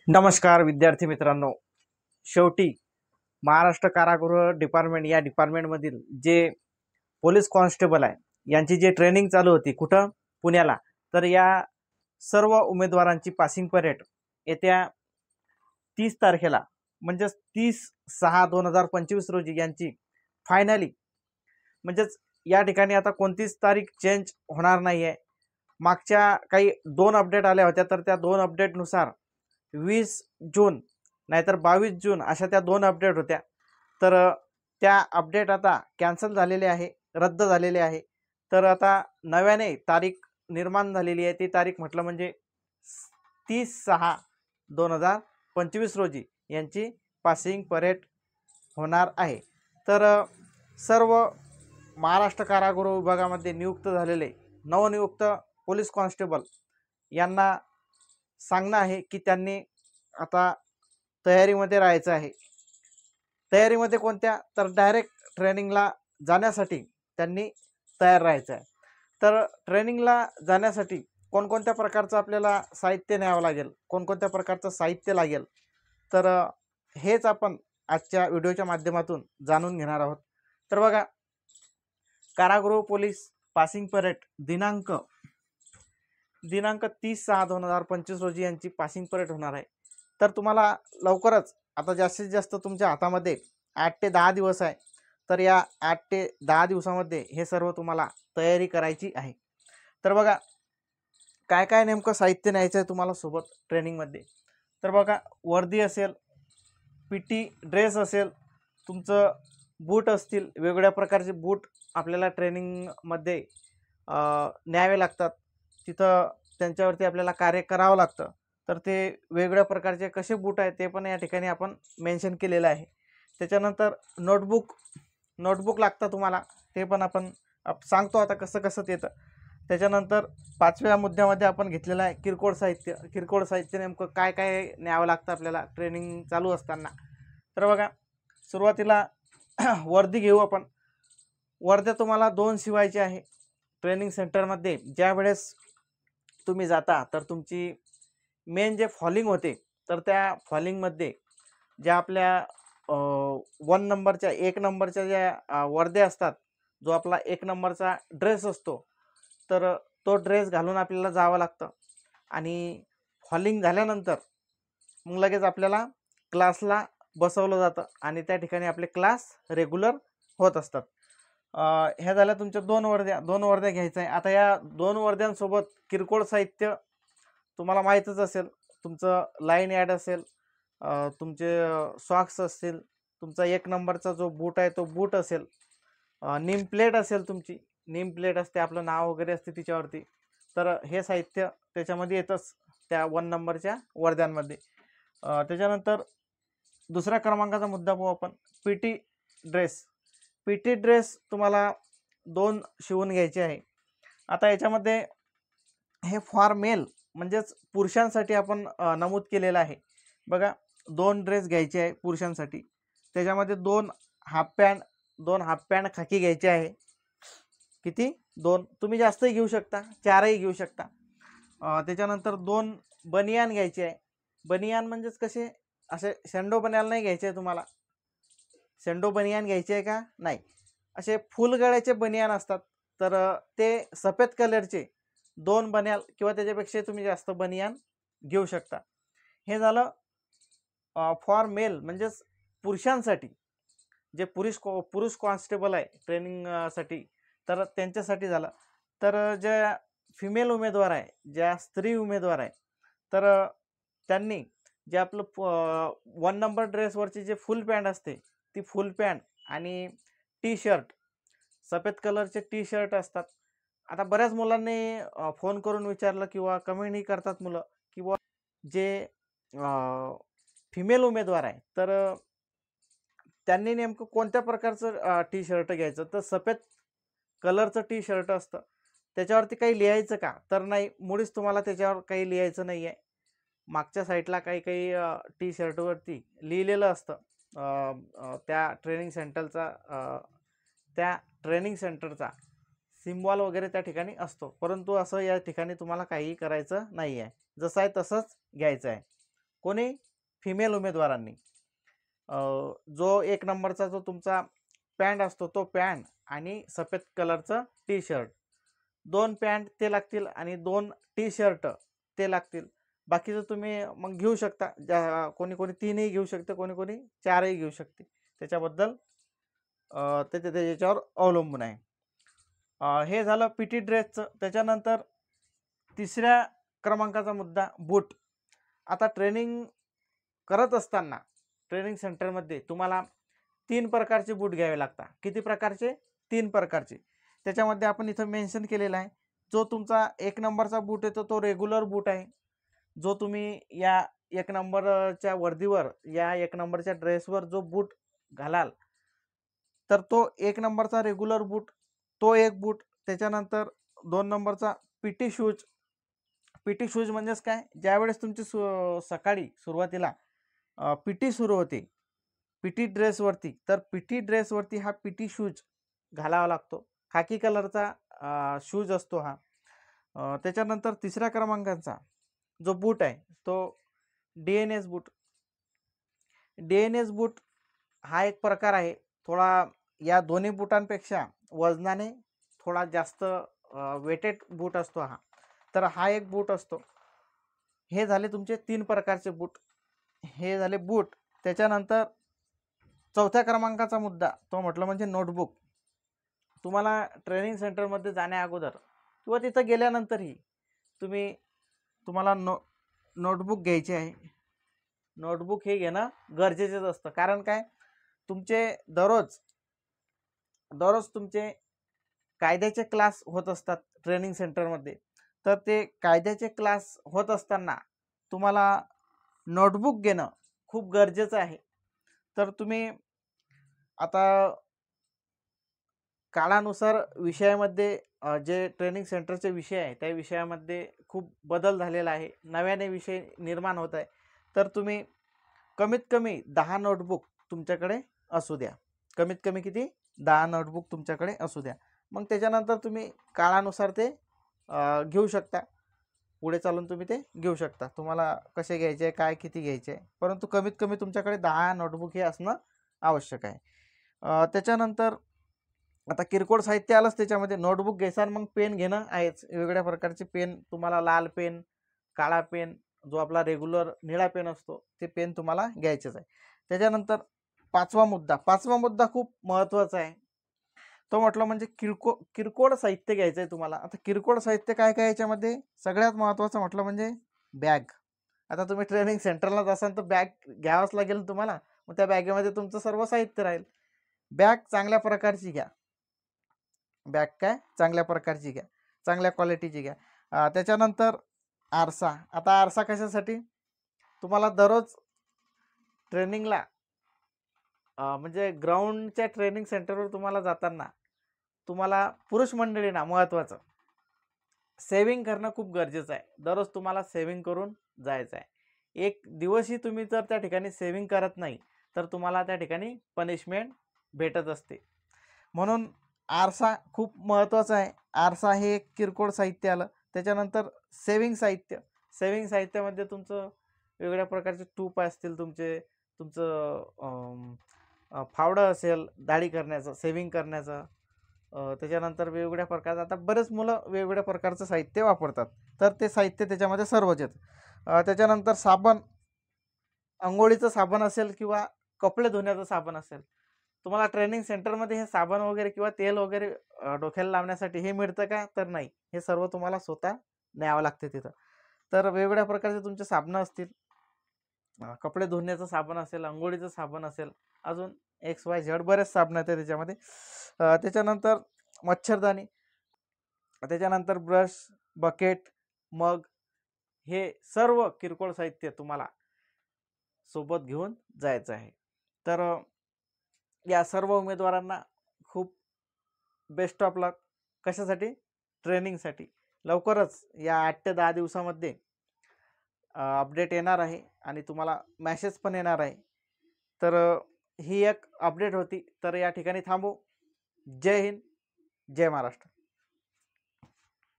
नमस्कार विद्यार्थी मित्रांनो. शेवटी महाराष्ट्र कारागृह डिपार्टमेंट या डिपार्टमेंटमधील जे पोलीस कॉन्स्टेबल आहे यांची जी ट्रेनिंग चालू होती कुठं पुण्याला, तर या सर्व उमेदवारांची पासिंग परेड येत्या 30 तारखेला म्हणजेच 30/6/2025 रोजी यांची फायनली म्हणजेच या ठिकाणी आता कोणतीच तारीख चेंज होणार नाही आहे. मागच्या काही 2 अपडेट आल्या होत्या, तर त्या 2 अपडेटनुसार 20 जून नाहीतर 22 जून अशा त्या 2 अपडेट होत्या. तर त्या अपडेट आता कॅन्सल झालेले आहे, रद्द झालेले आहे. तर आता नव्याने तारीख निर्माण झालेली आहे. ती तारीख म्हटलं म्हणजे 30/6/2025 रोजी यांची पासिंग परेड होणार आहे. तर सर्व महाराष्ट्र कारागृह विभागामध्ये नियुक्त झालेले नवनियुक्त पोलीस कॉन्स्टेबल यांना सांगणं आहे की त्यांनी आता तयारीमध्ये राहायचं आहे. तयारीमध्ये कोणत्या, तर डायरेक्ट ट्रेनिंगला जाण्यासाठी त्यांनी तयार राहायचं आहे. तर ट्रेनिंगला जाण्यासाठी कोणकोणत्या प्रकारचं आपल्याला साहित्य न्यावं लागेल, कोणकोणत्या प्रकारचं साहित्य लागेल, तर हेच आपण आजच्या व्हिडिओच्या माध्यमातून जाणून घेणार आहोत. तर बघा, कारागृह पोलीस पासिंग परेड दिनांक 30/6/2025 रोजी यांची पासिंग परेड होणार आहे. तर तुम्हाला लवकरच आता जास्तीत जास्त तुमच्या हातामध्ये 8 ते 10 दिवस आहे. तर या 8 ते 10 दिवसामध्ये हे सर्व तुम्हाला तयारी करायची आहे. तर बघा, काय काय नेमकं साहित्य न्यायचं आहे तुम्हाला सोबत ट्रेनिंगमध्ये. तर बघा, वर्दी असेल, PT ड्रेस असेल, तुमचं बूट असतील, वेगवेगळ्या प्रकारचे बूट आपल्याला ट्रेनिंगमध्ये न्यावे लागतात. तिथं त्यांच्यावरती आपल्याला कार्य करावं लागतं. तर ते वेगवेगळ्या प्रकारचे कसे बूट आहेत ते पण या ठिकाणी आपण मेन्शन केलेलं आहे. त्याच्यानंतर नोटबुक लागतं तुम्हाला, ते पण आपण सांगतो आता कसं कसं येतं. त्याच्यानंतर 5व्या मुद्द्यामध्ये आपण घेतलेलं आहे किरकोळ साहित्य नेमकं काय काय न्यावं लागतं आपल्याला ट्रेनिंग चालू असताना. तर बघा, सुरुवातीला वर्दी घेऊ आपण. वर्द्या तुम्हाला 2 शिवायचे आहे. ट्रेनिंग सेंटरमध्ये ज्या वेळेस तुम्ही जाता तर तुमची मेन जे फॉलिंग होते, तर त्या फॉलिंगमध्ये ज्या आपल्या 1 नंबरच्या ज्या वर्द्या असतात, जो आपला 1 नंबरचा ड्रेस असतो, तर तो ड्रेस घालून आपल्याला जावं लागतं. आणि फॉलिंग झाल्यानंतर मग लगेच आपल्याला क्लासला बसवलं जातं आणि त्या ठिकाणी आपले क्लास रेग्युलर होत असतात. ह्या झाल्या तुमच्या 2 वर्द्या घ्यायचं आहे. आता या 2 वर्द्यांसोबत किरकोळ साहित्य तुम्हाला माहीतच असेल. तुमचं लाईन ॲड असेल, तुमचे सॉक्स असतील, तुमचा 1 नंबरचा जो बूट आहे तो बूट असेल, नेम प्लेट असेल, तुमची नेम प्लेट असते, आपलं नाव वगैरे असते तिच्यावरती. तर हे साहित्य त्याच्यामध्ये येतंच त्या 1 नंबरच्या वर्द्यांमध्ये. त्याच्यानंतर दुसऱ्या क्रमांकाचा मुद्दा पाहू आपण, PT ड्रेस तुम्हाला 2 शिवून घ्यायचे आहे. आता याच्यामध्ये हे फॉर मेल म्हणजेच पुरुषांसाठी आपण नमूद केलेलं आहे. बघा, 2 ड्रेस घ्यायचे आहे पुरुषांसाठी. त्याच्यामध्ये 2 हाफ पॅन्ट खाकी घ्यायचे आहे. किती? 2. तुम्ही जास्तही घेऊ शकता, 4ही घेऊ शकता. त्याच्यानंतर 2 बनियान घ्यायचे आहे. बनियान म्हणजेच कसे, असे शेंडो बनियान नाही घ्यायचे आहे तुम्हाला. शेंडो बनियान घ्यायचे आहे का? नाही. असे फुल गळ्याचे बनियान असतात, तर ते सफेद कलरचे 2 बनियान किंवा त्याच्यापेक्षा तुम्ही जास्त बनियान घेऊ शकता. हे झालं फॉर मेल म्हणजेच पुरुषांसाठी, जे पुरुष कॉन्स्टेबल आहे ट्रेनिंगसाठी, तर त्यांच्यासाठी झालं. तर ज्या फिमेल उमेदवार आहे, ज्या स्त्री उमेदवार आहे, तर त्यांनी जे आपलं 1 नंबर ड्रेसवरची जे फुल पॅन्ट असते, ती फुल पॅन्ट आणि टी-शर्ट, सफेद कलरचे टी-शर्ट असतात. आता बऱ्याच मुलांनी फोन करून विचारलं किंवा कमेंटही करतात मुलं, किंवा जे फिमेल उमेदवार आहे, तर त्यांनी नेमकं कोणत्या प्रकारचं टी-शर्ट घ्यायचं, तर सफेद कलरचं टी-शर्ट असतं. त्याच्यावरती काही लिहायचं का, तर नाही, मुळीच तुम्हाला त्याच्यावर काही लिहायचं नाही आहे. मागच्या साईडला काही टी-शर्टवरती लिहिलेलं असतं त्या ट्रेनिंग सेंटरचा सिम्बॉल वगैरे त्या ठिकाणी असतो. परंतु असं या ठिकाणी तुम्हाला काहीही करायचं नाही आहे. जसं आहे तसंच घ्यायचं आहे. कोणी? फिमेल उमेदवारांनी. जो 1 नंबरचा जो तुमचा पॅन्ट असतो तो पॅन्ट आणि सफेद कलरचं टी शर्ट, 2 पॅन्ट ते लागतील आणि 2 टी शर्ट ते लागतील. बाकीचं तुम्ही मग घेऊ शकता. कोणी कोणी 3ही घेऊ शकते, कोणी कोणी 4ही घेऊ शकते. त्याच्याबद्दल ते त्याच्यावर अवलंबून आहे. हे झालं पीटी ड्रेसचं. त्याच्यानंतर तिसऱ्या क्रमांकाचा मुद्दा बूट. आता ट्रेनिंग करत असताना ट्रेनिंग सेंटरमध्ये तुम्हाला 3 प्रकारचे बूट घ्यावे लागतात. किती प्रकारचे? 3 प्रकारचे. त्याच्यामध्ये आपण इथं मेन्शन केलेला आहे. जो तुमचा 1 नंबरचा बूट येतो तो रेग्युलर बूट आहे. जो तुम्ही या 1 नंबरच्या वर्दीवर, या 1 नंबरच्या ड्रेसवर जो बूट घालाल तर तो 1 नंबरचा रेग्युलर बूट, तो एक बूट. त्याच्यानंतर 2 नंबरचा पीटी शूज. पीटी शूज म्हणजेच काय? ज्यावेळेस तुमची सकाळी सुरुवातीला पीटी सुरू होते पीटी ड्रेसवरती, तर पीटी ड्रेसवरती हा पीटी शूज घालावा लागतो. खाकी कलरचा शूज असतो हा. त्याच्यानंतर तिसऱ्या क्रमांकाचा जो बूट आहे तो DNS बूट. DNS बूट हा एक प्रकार आहे. थोडा या दोन्ही बुटांपेक्षा वजनाने थोडा जास्त वेटेड बूट असतो हा. तर हा एक बूट असतो. हे झाले तुमचे 3 प्रकारचे बूट. हे झाले बूट. त्याच्यानंतर चौथ्या क्रमांकाचा मुद्दा तो म्हटलं म्हणजे नोटबुक. तुम्हाला ट्रेनिंग सेंटरमध्ये जाण्या अगोदर किंवा तिथं गेल्यानंतरही तुम्हाला नोटबुक घ्यायची आहे. नोटबुक हे घेणं गरजेचंच असतं. कारण काय? तुमचे दररोज तुमचे कायद्याचे क्लास होत असतात ट्रेनिंग सेंटरमध्ये. तर ते कायद्याचे क्लास होत असताना तुम्हाला नोटबुक घेणं खूप गरजेचं आहे. तर तुम्ही आता काळानुसार विषयामध्ये जे ट्रेनिंग सेंटरचे विषय आहे त्या विषयामध्ये खूप बदल झालेला आहे. नव्याने विषय निर्माण होत आहे. तर तुम्ही कमीत कमी 10 नोटबुक तुमच्याकडे असू द्या. कमीत कमी किती? 10 नोटबुक तुमच्याकडे असू द्या. मग त्याच्यानंतर तुम्ही काळानुसार ते घेऊ शकता. पुढे चालून तुम्ही ते घेऊ शकता. तुम्हाला कसे घ्यायचे, काय किती घ्यायचे, परंतु कमीत कमी तुमच्याकडे 10 नोटबुक हे असणं आवश्यक आहे. त्याच्यानंतर आता किरकोळ साहित्य आलंच त्याच्यामध्ये. नोटबुक घ्यायचा मग पेन घेणं आहेच. वेगवेगळ्या प्रकारचे पेन तुम्हाला, लाल पेन, काळा पेन, जो आपला रेग्युलर निळा पेन असतो ते पेन तुम्हाला घ्यायचेच आहे. त्याच्यानंतर पाचवा मुद्दा खूप महत्त्वाचा आहे. तो म्हटलं म्हणजे किरकोळ साहित्य घ्यायचं आहे तुम्हाला. आता किरकोळ साहित्य काय काय याच्यामध्ये? सगळ्यात महत्त्वाचं म्हटलं म्हणजे बॅग. आता तुम्ही ट्रेनिंग सेंटरला जासाल तर बॅग घ्यावंच लागेल तुम्हाला. मग त्या बॅगेमध्ये तुमचं सर्व साहित्य राहील. बॅग चांगल्या प्रकारची घ्या. बॅग काय? चांगल्या प्रकारची घ्या, चांगल्या क्वालिटीची घ्या. त्याच्यानंतर आरसा. आता आरसा कशासाठी? तुम्हाला दररोज ट्रेनिंगला म्हणजे ग्राउंडच्या ट्रेनिंग सेंटरवर तुम्हाला जाताना तुम्हाला पुरुष मंडळींना महत्त्वाचं सेविंग करणं खूप गरजेचं आहे. दररोज तुम्हाला सेविंग करून जायचं आहे. एक दिवसही तुम्ही जर त्या ठिकाणी सेविंग करत नाही तर तुम्हाला त्या ठिकाणी पनिशमेंट भेटत असते. म्हणून आरसा खूप महत्त्वाचा आहे. आरसा हे एक किरकोळ साहित्य आलं. त्याच्यानंतर सेविंग साहित्यामध्ये तुमचं वेगवेगळ्या प्रकारचे टूप असतील, तुमचं फावडं असेल दाढी करण्याचं, सेविंग करण्याचं. त्याच्यानंतर वेगवेगळ्या प्रकारचं, आता बरेच मुलं वेगवेगळ्या प्रकारचं साहित्य वापरतात, तर ते साहित्य त्याच्यामध्ये सर्वच येतं. त्याच्यानंतर साबण, अंघोळीचं साबण असेल किंवा कपडे धुण्याचं साबण असेल. तुम्हाला ट्रेनिंग सेंटरमध्ये हे साबण वगैरे किंवा तेल वगैरे डोक्याला लावण्यासाठी हे मिळतं का? तर नाही. हे सर्व तुम्हाला स्वतः न्यावं लागते तिथं. तर वेगवेगळ्या प्रकारचे तुमचे साबणं असतील, कपडे धुण्याचं साबण असेल, अंघोळीचं साबण असेल, अजून XYZ बरेच साबण आहेत त्याच्यामध्ये. त्याच्यानंतर मच्छरदाणी, त्याच्यानंतर ब्रश, बकेट, मग, हे सर्व किरकोळ साहित्य तुम्हाला सोबत घेऊन जायचं आहे. तर या सर्व उमेदवारांना खूप बेस्ट ऑफ लक. कशासाठी? ट्रेनिंगसाठी. लवकरच या 8 ते 10 दिवसामध्ये अपडेट येणार आहे आणि तुम्हाला मेसेज पण येणार आहे. तर ही एक अपडेट होती. तर या ठिकाणी थांबू. जय हिंद, जय महाराष्ट्र.